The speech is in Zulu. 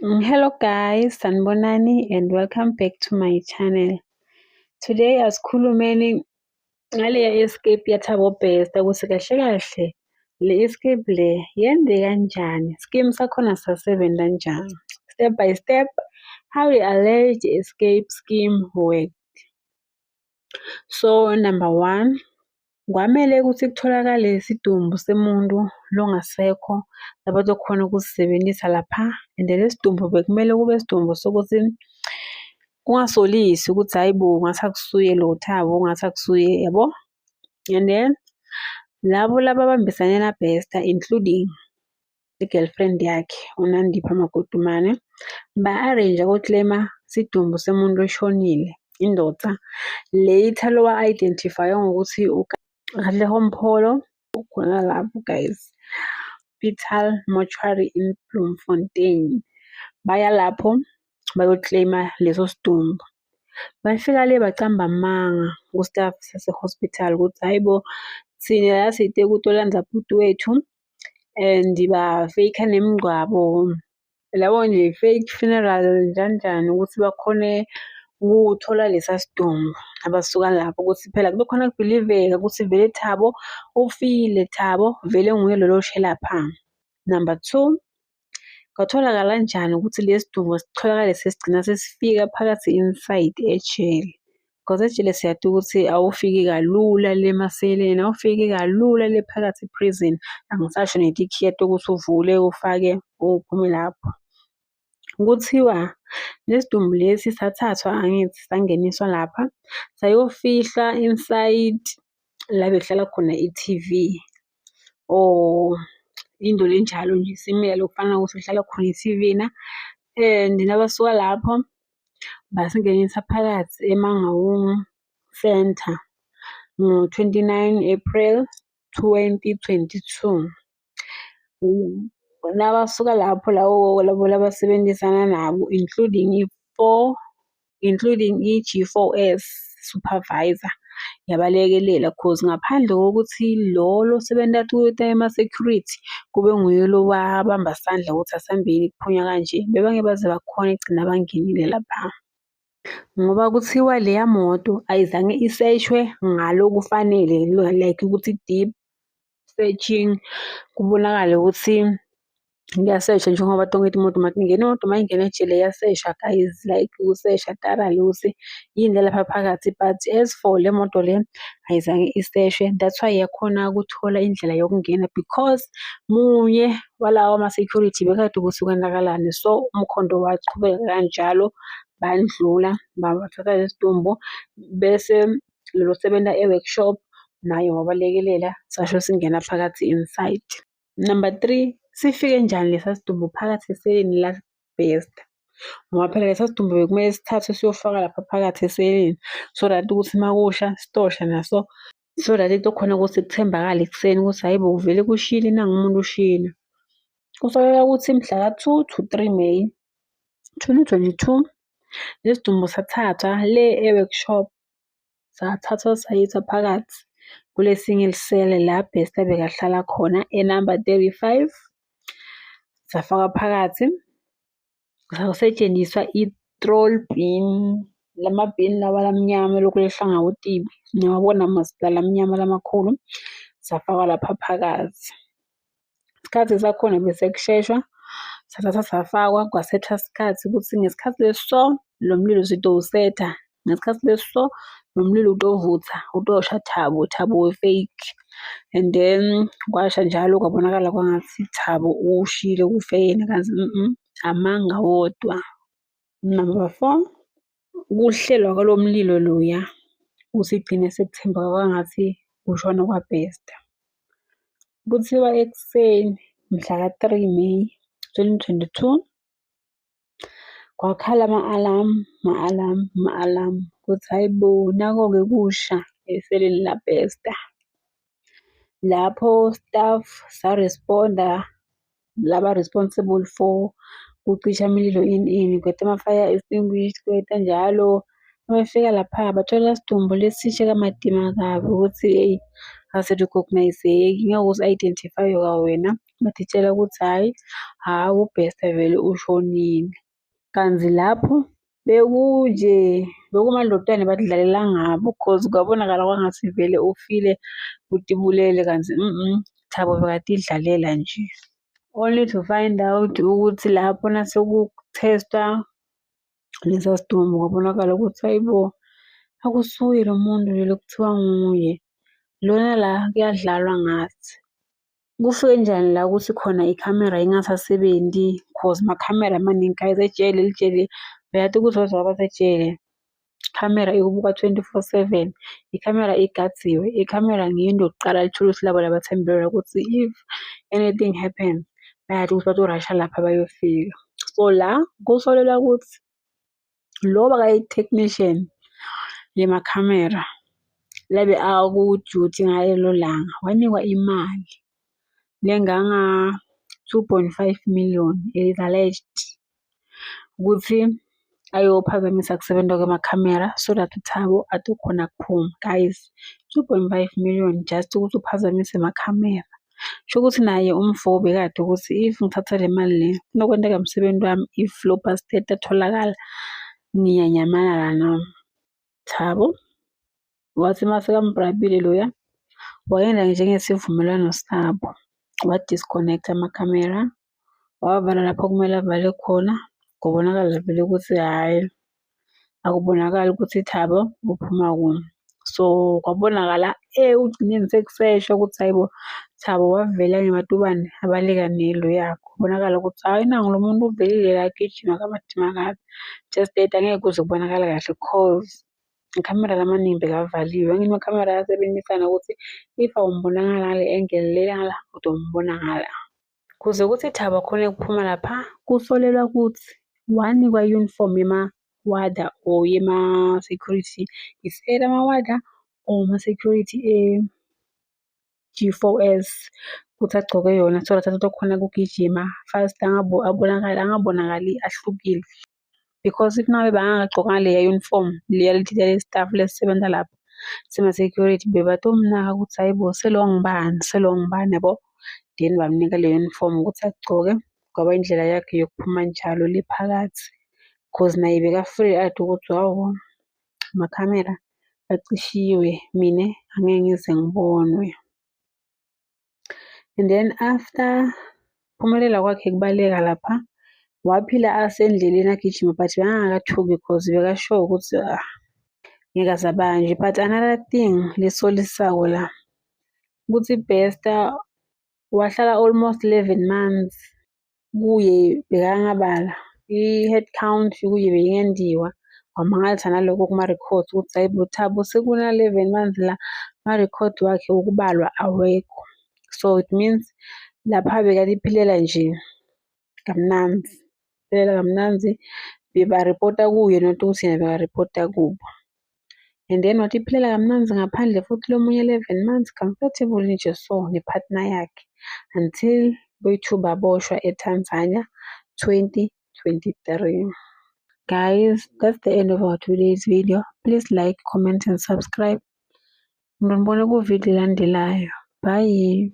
Hello guys, sanibonani and welcome back to my channel. Today asikhulumeni ngaleya escape yaThabo Bester ukuthi kahle kahle le escape le yende kanjani, scheme sakhona sasebenza kanjani. Step by step, how the alleged escape scheme worked. So number 1, kwamele ukuthi kutholakale isidumbu semuntu longasekho abazokhona ukusisebenzisa lapha, and lesi sidumbu bekumele kube isidumbu sokuthi kungasolisi ukuthi hayi bo ngathi akusuye lo Thabo, ngathi akusuye, yabo. And then labo abambisane naBester including i-girlfriend yakhe uNandipha Magodumane ba-arrange uku-claim-a isidumbu semuntu oshonile, indoda later lowa-identify-wa ngokuthi uKatlego Mpholo ukhona lapho guys, Hospital Mortuary in Bloemfontein. Baya lapho bayo-claim-a leso sidumbu. Bafika le bacamba amanga ku-staff sase-hospital ukuthi hayi bo thina la siy'teka ukuyolanza bhuti wethu and ba-fake-a nemingcwabo, labo nje fake funeral njani ukuthi bakhone ukuthola lesa sidumbu. Abasuka lapho ukuthi phela kube khona kubhiliveka ukuthi vele Thabo ufile, Thabo vele nguye lolo oshe lapha. Number 2, kwatholakala kanjani ukuthi lesi sidumbu sitholakale sesigcina sesifika phakathi inside ejele, because ejele siyazi ukuthi awufiki kalula le maseleni, awufiki kalula le phakathi prison. Angisasho netikhiyethi ukuthi uvule ufake uphume lapho. Kuthiwa lesidumbu lesi sathathwa angithi sangeniswa lapha sayofihla inside la bekuhlala khona i-TV or into enjalo nje simele okufana ukuthi kuhlala khona i-TV na, and nabasuka lapho basingenisa phakathi eMangaung Center ngo-29 April 2022. Nabasuka lapho labo labasebenzisana nabo including i-G4S supervisor yabalekelela, cause ngaphandle kokuthi lo sebenza ema-security kube nguye lo wabamba sandla ukuthi asambeni kuphunywa kanje, bebangeke baze bakhona egcina bangenile lapha. Ngoba kuthiwa leya moto ayizange iseshwe ngalokufanele, like ukuthi deep searching kubonakale ukuthi kuyaseshwa njengoba tonke imoto ingena imoto mayingena ejele iyaseshwa guys, like ukusesha thoroughly ukuthi yini lapha phakathi, but as for le moto le ayizange iseshwe. That's why yakhona ukuthola indlela yokungena because munye walawa ama-security bekade ukuthi kwenzakalani, so umkhondo wachubeka kanjalo bandlula bathatha lesidumbu bese lo sebenza e-workshop naye wabalekelela sasho singena phakathi inside. Number 3, sifike njani lesa sidumbu phakathi eseleni laBester, ngoba phela lesa sidumbu bekumele sithathwe siyofaka lapha phakathi eseleni so that ukuthi makusha sitosha naso, so that kukhona ukuthi kuthembakale ekuseni ukuthi hayi bo vele kushile nangu umuntu ushile. Kusolakala ukuthi mhla ka-2 to 3 May 2022 lesidumbu sathathwa le e-workshop, sathathwa sayiswa phakathi kule single cell la Bester bekahlala khona enumber 35, safakwa phakathi sasetshenziswa i-troll bin, lama-bin lawa lamnyama lokhu lehlanga utibi, niyawabona lamnyama lamakhulu, safakwa lapha phakathi. Isikhathi sakhona bese kusheshwa, sathathwa safakwa kwasethwa isikhathi ukuthi ngesikhathi leso lo mlilo sidowusetha, ngesikhathi leso lo mlilo udovutha utosha Thabo we-fake, and then kwasha njalo kwabonakala kwangathi Thabo ushile kufeyena kanti amanga wodwa. Number 4, ukuhlelwa kwalo mlilo loya usigcine sekuthembeka kwangathi ushona kwaBester. Kuthiwa ekuseni mhla ka-3 May 2022 kwakhala ama-alarm kuthi hayi bo nako-ke kusha eseleni laBester. Lapho staff sa-responda, laba responsible for ukucisha imililo kwetha ama-fire extinguished kwetha njalo. Mabefika lapha bathola isidumbu lesishe kamadima kabi ukuthi hey aserecognize-eki, ngeke uzi-identify-we kwawena batitshela ukuthi hhayi, uBesta vele ushonile. Kanti lapho bekunje, bekumadlotane bakudlalela ngabo cause kwabonakala kwangathi vele ufile utibulele kanti Thabo bekadidlalela nje. Only to find out ukuthi lapho nasekuthestwa lesa sidumbu kwabonakala ukuthi hayibo, akusuye lo muntu lelo kuthiwa nguye. Lona la kuyadlalwa ngathi. Kufike njani la ukuthi khona ikhamera ingasasebenzi cause amakhamera amaningi guys ejele, lijele uyati ukuthi wazwa basejele. Ikhamera ikubuka 24/7, ikhamera igaziwe, ikhamera ngiyo into yokuqala lithulusi labo labathembelele ukuthi if anything happens bayathi ukuthi bazorasha lapha bayofika. So la kusolelwa ukuthi lo bakayi-technician yemakhamera labe aku-duty ngalelo langa wanikwa imali lenganga 2.5 million is alleged ukuthi ayophazamisa kusebenza kwamakhamera so that uThabo atokhona kuphuma. Guys, 2.5 million just ukuthi uphazamise amakhamera. Sho ukuthi naye umfo bekade ukuthi if ngithatha le mali le kunokwenteka umsebenzi wami, if lo bastard atholakala ngiyanyamala nami. Thabo wathi masekambrabile loya wayenza njengesivumelwano sabo, wa-disconnect amakhamera, wavala lapho kumele avale khona. Kubonakala vele ukuthi hhayi, akubonakali ukuthi Thabo uphuma kuphi. So kwabonakala ekugcineni sekuseshwa ukuthi hayibo Thabo wavela ngematubane abaleka neloya. Kubonakala ukuthi hhayi nangu lo muntu uvelile la agijima kabi. Just that angeke kuze kubonakala kahle cause ikhamera lamaningi bekavaliwe. Ngenye amakhamera ayasebenzisana ukuthi if awumbonanga ngale angle le ngala kodwa umbona ngala. Kuze kuthi Thabo akhone ukuphuma lapha kusolelwa ukuthi wanikwa i-uniform yema-warder or yema-security. Is either ama-warder or ama-security G4S ukuthi agcoke yona so that azokhona ukugijima fast angabonakali ahlukile. Because if nawe bangagcokanga leya uniform leya lestaff lesisebenza lapha sema-security bebatomnaka ukuthi hayibo selo ngibani yabo. Then bamnika le uniform ukuthi agcoke kwaba indlela yakhe yokuphuma njalo le phakathi cause naye beka-free athi ukuthi hawu amakhamera acishiwe mina angeke ngize ngibonwe. And then after phumelela kwakhe kubaleka lapha waphila asendleleni agijima but bengakathuki because beka-sure ukuthi ngeke azabanjwe. But another thing lesolisako la ukuthi Besta wahlala almost 11 months kuye bekangabala i-head count kuye beyingendiwa. Wamangalisa naloko kuma-record ukuthi hayibo Thabo sekuna 11 months la ma-record wakhe ukubalwa awekho. So it means lapha bekadiphilela nje kamnanzi. Phelela kamnanzi bebaripota kuye not ukuthi yena bekaripota kubo. And then wathi iphilela kamnanzi ngaphandle futhi lomunye 11 months comfortable nje so nepartner yakhe until boyi-2 baboshwa eTanzania 2023. Guys, that's the end of our today's video. Please like, comment and subscribe. Ngibone ku video elandelayo. Bye.